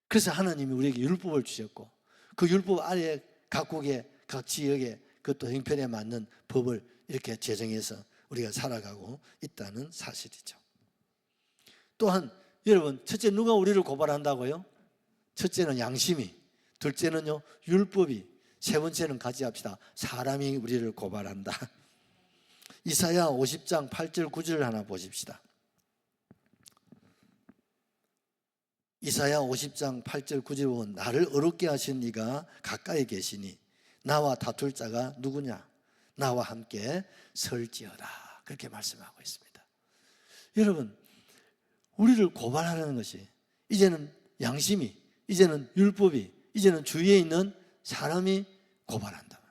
A: 그래서 하나님이 우리에게 율법을 주셨고, 그 율법 아래 각국의 각 지역의 그것도 형편에 맞는 법을 이렇게 제정해서 우리가 살아가고 있다는 사실이죠. 또한 여러분, 첫째, 누가 우리를 고발한다고요? 첫째는 양심이, 둘째는요 율법이, 세 번째는 같이 합시다. 사람이 우리를 고발한다. 이사야 50장 8절 9절을 하나 보십시다. 이사야 50장 8절 9절 보면 나를 어렵게 하신 이가 가까이 계시니 나와 다툴 자가 누구냐? 나와 함께 설지어라. 그렇게 말씀하고 있습니다. 여러분, 우리를 고발하는 것이 이제는 양심이, 이제는 율법이, 이제는 주위에 있는 사람이 고발한다.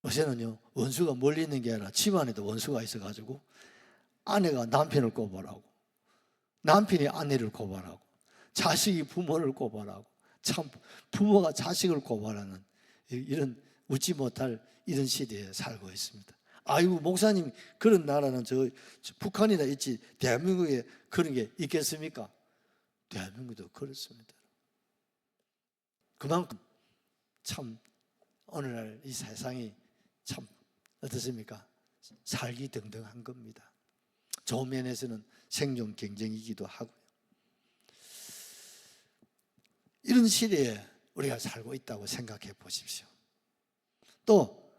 A: 요새는요, 원수가 멀리 있는 게 아니라 집안에도 원수가 있어가지고 아내가 남편을 고발하고, 남편이 아내를 고발하고, 자식이 부모를 고발하고, 참 부모가 자식을 고발하는 이런 웃지 못할 이런 시대에 살고 있습니다. 아이고, 목사님, 그런 나라는 저 북한이나 있지 대한민국에 그런 게 있겠습니까? 대한민국도 그렇습니다. 그만큼 참 오늘날 이 세상이 참 어떻습니까? 살기 등등한 겁니다. 좋은 면에서는 생존 경쟁이기도 하고요. 이런 시대에 우리가 살고 있다고 생각해 보십시오. 또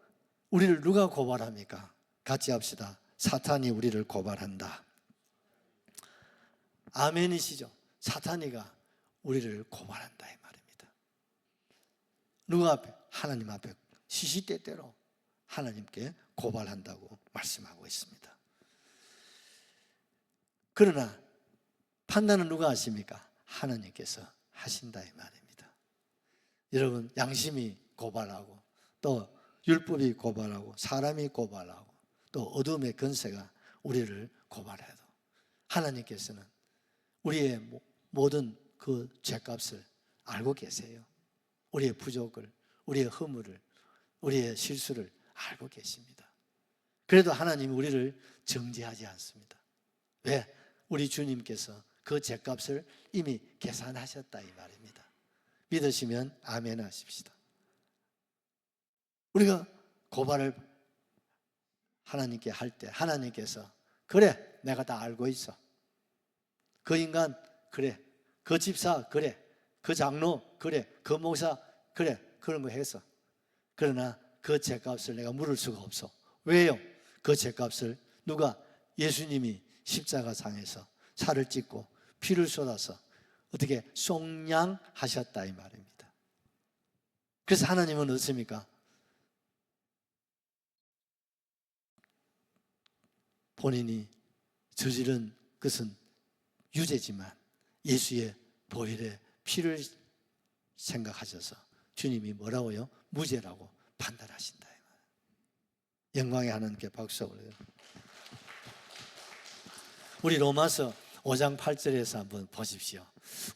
A: 우리를 누가 고발합니까? 같이 합시다. 사탄이 우리를 고발한다. 아멘이시죠? 사탄이가 우리를 고발한다 이 말입니다. 누가 앞에? 하나님 앞에 시시때때로 하나님께 고발한다고 말씀하고 있습니다. 그러나 판단은 누가 하십니까? 하나님께서 하신다 이 말입니다. 여러분, 양심이 고발하고, 또 율법이 고발하고, 사람이 고발하고, 또 어둠의 권세가 우리를 고발해도 하나님께서는 우리의 모든 그 죄값을 알고 계세요. 우리의 부족을, 우리의 허물을, 우리의 실수를 알고 계십니다. 그래도 하나님이 우리를 정죄하지 않습니다. 왜? 우리 주님께서 그 죄값을 이미 계산하셨다 이 말입니다. 믿으시면 아멘 하십시다. 우리가 고발을 하나님께 할 때 하나님께서 그래, 내가 다 알고 있어. 그 인간 그래, 그 집사 그래, 그 장로 그래, 그 목사 그래, 그런 거 해서. 그러나 그 죄값을 내가 물을 수가 없어. 왜요? 그 죄값을 누가? 예수님이 십자가상에서 살을 찢고 피를 쏟아서 어떻게 속량하셨다 이 말입니다. 그래서 하나님은 어떻습니까? 본인이 저지른 것은 유죄지만 예수의 보혈의 피를 생각하셔서 주님이 뭐라고요? 무죄라고 판단하신다. 영광의 하나님께 박수 올려요. 우리 로마서 5장 8절에서 한번 보십시오.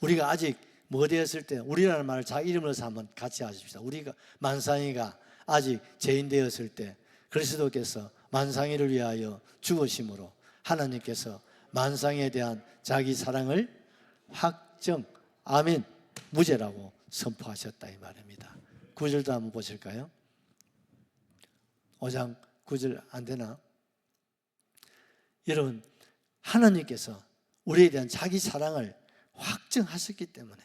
A: 우리가 아직 뭐 되었을 때, 우리라는 말을 자기 이름으로서 한번 같이 하십시다. 우리가 만상이가 아직 죄인 되었을 때 그리스도께서 만상이를 위하여 죽으심으로 하나님께서 만상에 대한 자기 사랑을 확정, 아멘, 무죄라고 선포하셨다 이 말입니다. 9절도 한번 보실까요? 5장 9절 안 되나? 여러분, 하나님께서 우리에 대한 자기 사랑을 확정하셨기 때문에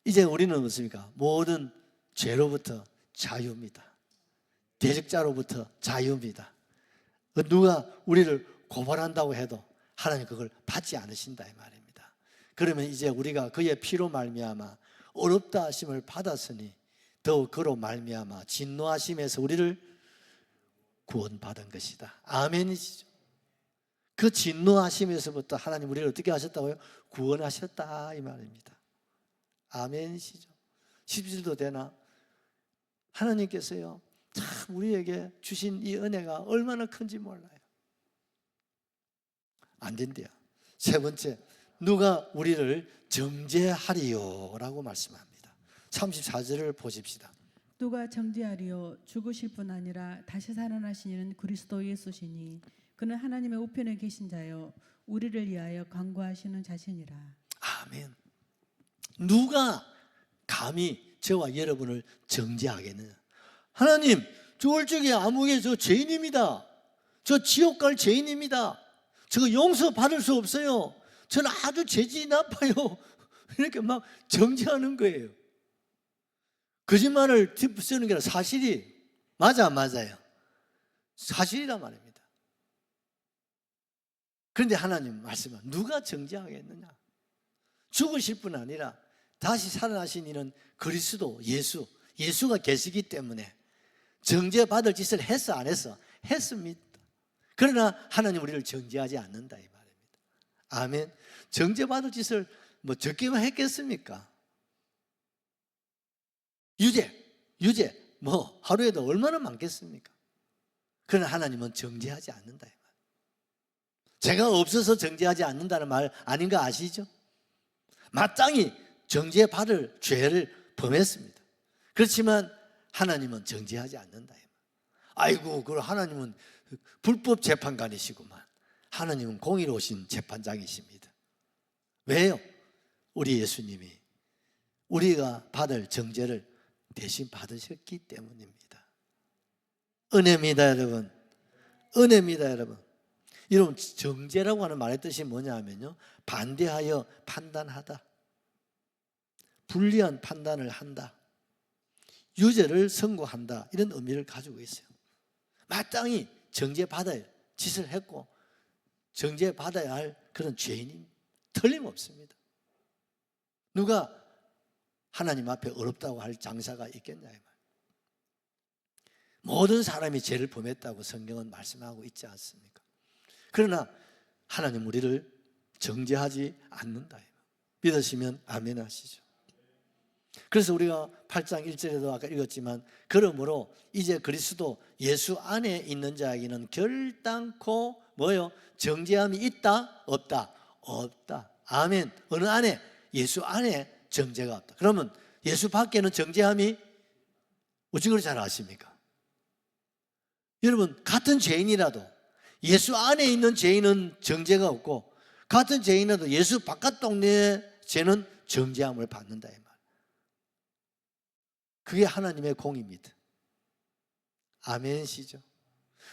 A: 이제 우리는 어떻습니까? 모든 죄로부터 자유입니다. 대적자로부터 자유입니다. 누가 우리를 고발한다고 해도 하나님 그걸 받지 않으신다 이 말입니다. 그러면 이제 우리가 그의 피로 말미암아 어렵다 하심을 받았으니 더욱 그로 말미암아 진노하심에서 우리를 구원받은 것이다. 아멘이시죠. 그 진노하심에서부터 하나님 우리를 어떻게 하셨다고요? 구원하셨다 이 말입니다. 아멘이시죠? 17도 되나? 하나님께서요 참 우리에게 주신 이 은혜가 얼마나 큰지 몰라요. 안 된대요. 세 번째, 누가 우리를 정죄하리요 라고 말씀합니다. 34절을 보십시다.
B: 누가 정죄하리요 죽으실 뿐 아니라 다시 살아나신 이는 그리스도 예수시니 그는 하나님의 우편에 계신 자요 우리를 위하여 간구하시는 자신이라.
A: 아멘. 누가 감히 저와 여러분을 정죄하겠느냐? 하나님, 저 얼적에 아무개 저 죄인입니다. 저 지옥 갈 죄인입니다. 저거 용서받을 수 없어요. 저는 아주 죄질이 나빠요. 이렇게 막 정죄하는 거예요. 거짓말을 쓰는 게 아니라 사실이 맞아 안 맞아요? 사실이란 말입니다. 그런데 하나님 말씀은 누가 정죄하겠느냐? 죽으실 뿐 아니라 다시 살아나신 이는 그리스도 예수가 계시기 때문에 정죄받을 짓을 했어 안 했어? 했습니다. 그러나 하나님 우리를 정죄하지 않는다 이 말입니다. 아멘. 정죄받을 짓을 뭐 적게만 했겠습니까? 유죄 뭐 하루에도 얼마나 많겠습니까? 그러나 하나님은 정죄하지 않는다 이 말. 제가 없어서 정죄하지 않는다는 말 아닌 거 아시죠? 마땅히 정죄받을 죄를 범했습니다. 그렇지만 하나님은 정죄하지 않는다. 아이고, 그럼 하나님은 불법 재판관이시구만. 하나님은 공의로우신 재판장이십니다. 왜요? 우리 예수님이 우리가 받을 정죄를 대신 받으셨기 때문입니다. 은혜입니다, 여러분. 은혜입니다, 여러분. 여러분, 정죄라고 하는 말의 뜻이 뭐냐 하면요, 반대하여 판단하다, 불리한 판단을 한다, 유죄를 선고한다, 이런 의미를 가지고 있어요. 마땅히 정죄받아야 짓을 했고 정죄받아야 할 그런 죄인이 틀림없습니다. 누가 하나님 앞에 어렵다고 할 장사가 있겠냐 이 말. 모든 사람이 죄를 범했다고 성경은 말씀하고 있지 않습니까? 그러나 하나님 우리를 정죄하지 않는다. 믿으시면 아멘 하시죠. 그래서 우리가 8장 1절에도 아까 읽었지만 그러므로 이제 그리스도 예수 안에 있는 자에게는 결단코 뭐요? 정죄함이 있다? 없다? 없다. 아멘. 어느 안에? 예수 안에 정죄가 없다. 그러면 예수 밖에는 정죄함이 어찌 그리 잘 아십니까? 여러분, 같은 죄인이라도 예수 안에 있는 죄인은 정죄가 없고 같은 죄인이라도 예수 바깥 동네의 죄는 정죄함을 받는다 이 말. 그게 하나님의 공입니다. 아멘이시죠?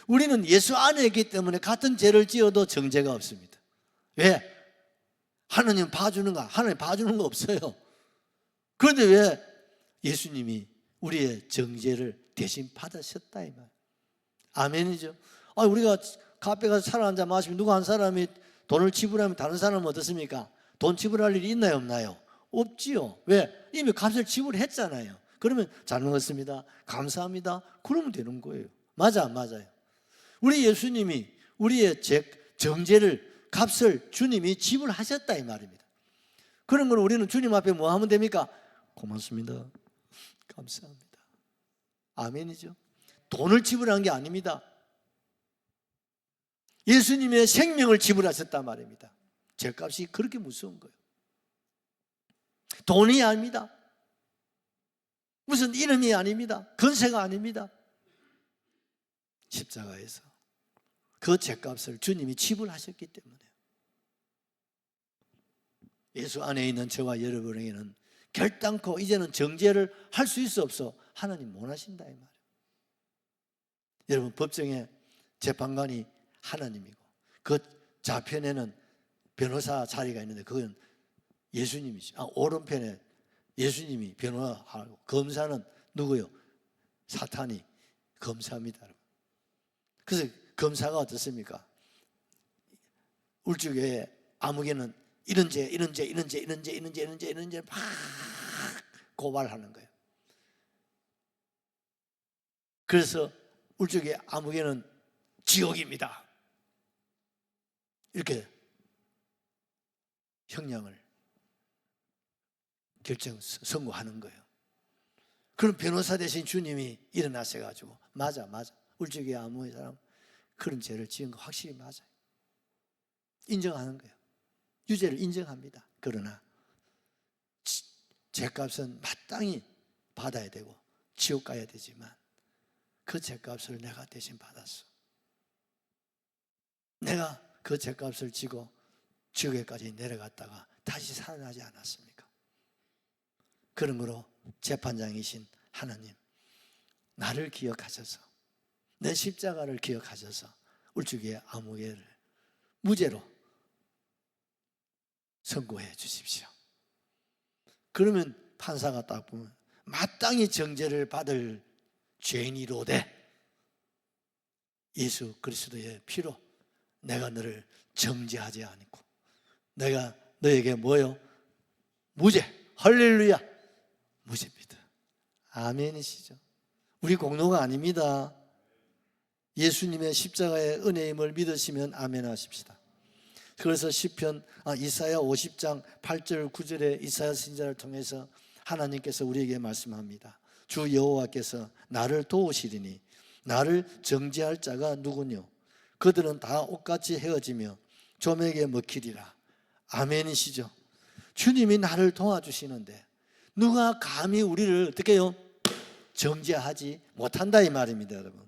A: 우리는 예수 안에 있기 때문에 같은 죄를 지어도 정죄가 없습니다. 왜? 하나님 봐주는가? 하나님 봐주는 거 없어요. 그런데 왜 예수님이 우리의 정죄를 대신 받으셨다 이 말. 아멘이죠? 우리가 카페 가서 차를 한잔 마시면 누가 한 사람이 돈을 지불하면 다른 사람은 어떻습니까? 돈 지불할 일이 있나요 없나요? 없지요. 왜? 이미 값을 지불했잖아요. 그러면 잘 먹었습니다, 감사합니다, 그러면 되는 거예요. 맞아 안 맞아요? 우리 예수님이 우리의 정죄를 값을 주님이 지불하셨다 이 말입니다. 그런 걸 우리는 주님 앞에 뭐 하면 됩니까? 고맙습니다, 감사합니다, 아멘이죠. 돈을 지불한 게 아닙니다. 예수님의 생명을 지불하셨단 말입니다. 죄값이 그렇게 무서운 거예요. 돈이 아닙니다. 무슨 이름이 아닙니다. 건세가 아닙니다. 십자가에서 그 죄값을 주님이 지불하셨기 때문에 예수 안에 있는 저와 여러분에게는 결단코 이제는 정죄를 할 수 있어 없어 하나님 원하신다 이 말이에요. 여러분, 법정에 재판관이 하나님이고 그 좌편에는 변호사 자리가 있는데 그건 예수님이죠. 오른편에 예수님이 변호하고 검사는 누구요? 사탄이 검사입니다. 그래서 검사가 어떻습니까? 울주교회 아무개는 이런 죄 막 고발하는 거예요. 그래서 울주교회 아무개는 지옥입니다. 이렇게 형량을 선고하는 거예요. 그럼 변호사 대신 주님이 일어나셔가지고 맞아 울적이 아무의 사람 그런 죄를 지은 거 확실히 맞아요. 인정하는 거예요. 유죄를 인정합니다. 그러나 죄값은 마땅히 받아야 되고 지옥 가야 되지만 그 죄값을 내가 대신 받았어. 내가 그 죄값을 지고 지옥에까지 내려갔다가 다시 살아나지 않았습니까? 그러므로 재판장이신 하나님, 나를 기억하셔서 내 십자가를 기억하셔서 울주기의 아무개를 무죄로 선고해 주십시오. 그러면 판사가 딱 보면 마땅히 정죄를 받을 죄인이로되 예수 그리스도의 피로 내가 너를 정죄하지 않고 내가 너에게 뭐요? 무죄. 할렐루야. 무죄입니다. 아멘이시죠? 우리 공로가 아닙니다. 예수님의 십자가의 은혜임을 믿으시면 아멘 하십시다. 그래서 이사야 50장 8절 9절에 이사야 선지자를 통해서 하나님께서 우리에게 말씀합니다. 주 여호와께서 나를 도우시리니 나를 정죄할 자가 누구뇨? 그들은 다 옷같이 헤어지며 조맥에 먹히리라. 아멘이시죠? 주님이 나를 도와주시는데 누가 감히 우리를 어떻게 해요? 정죄하지 못한다 이 말입니다, 여러분.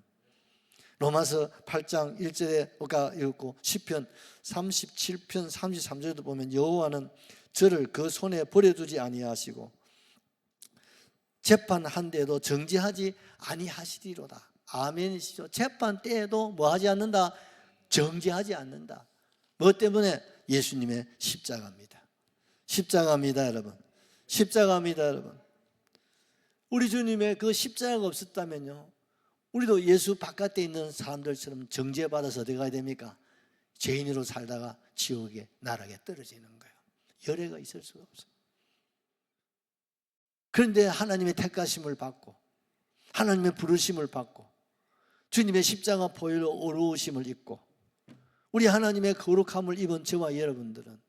A: 로마서 8장 1절에 우리가 읽고 시편 37편 33절도 보면 여호와는 저를 그 손에 버려두지 아니하시고 재판 때에도 정죄하지 아니하시리로다. 아멘이시죠? 재판 때에도 뭐 하지 않는다? 정죄하지 않는다. 뭐 때문에? 예수님의 십자가입니다. 십자가입니다, 여러분. 십자가입니다, 여러분. 우리 주님의 그 십자가가 없었다면요, 우리도 예수 바깥에 있는 사람들처럼 정죄받아서 어디 가야 됩니까? 죄인으로 살다가 지옥의 나락에 떨어지는 거예요. 열애가 있을 수가 없어요. 그런데 하나님의 택하심을 받고 하나님의 부르심을 받고 주님의 십자가 보혈로 어루우심을 입고 우리 하나님의 거룩함을 입은 저와 여러분들은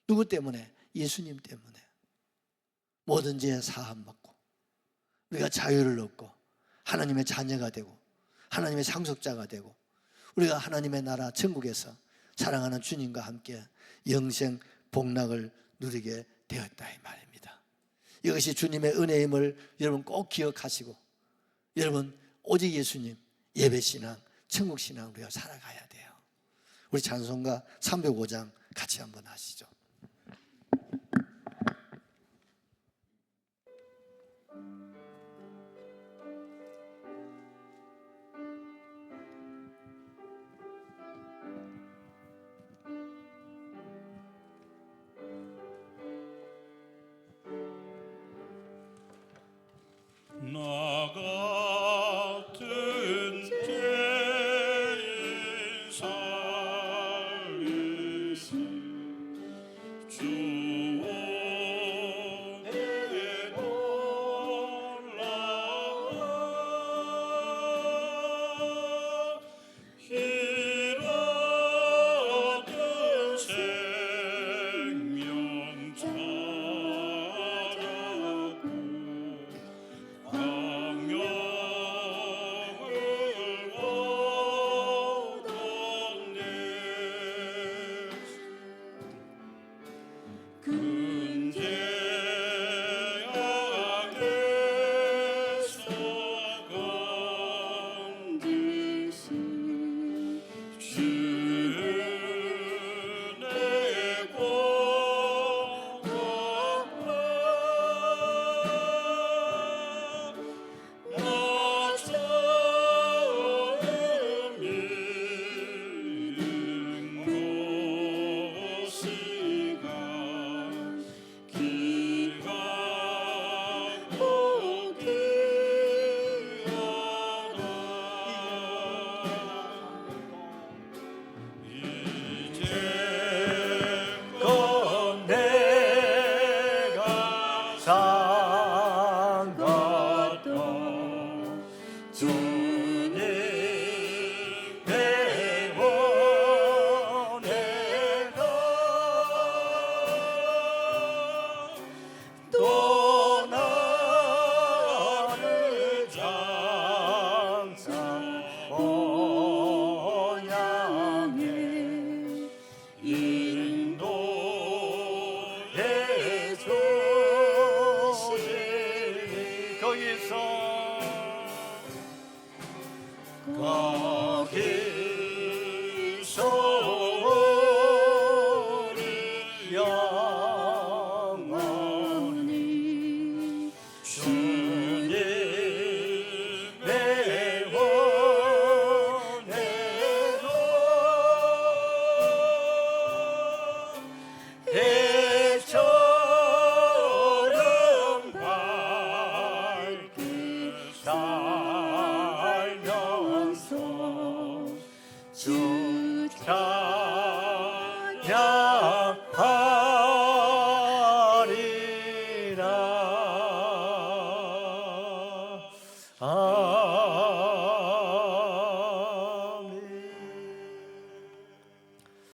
A: 누구 때문에? 예수님 때문에 모든 죄 사함 받고 우리가 자유를 얻고 하나님의 자녀가 되고 하나님의 상속자가 되고 우리가 하나님의 나라 천국에서 사랑하는 주님과 함께 영생 복락을 누리게 되었다 이 말입니다. 이것이 주님의 은혜임을 여러분 꼭 기억하시고 여러분 오직 예수님 예배신앙 천국신앙 우리가 살아가야 돼요. 우리 찬송가 305장 같이 한번 하시죠.
C: 나 같은 죄인 살리시 주 은혜에 올라가 길 얻은 생명 찾았고 광명 거기서 거기서 우리 영원히 주님의 원내로 해처럼 밝게 살면서 주 찬양하리라.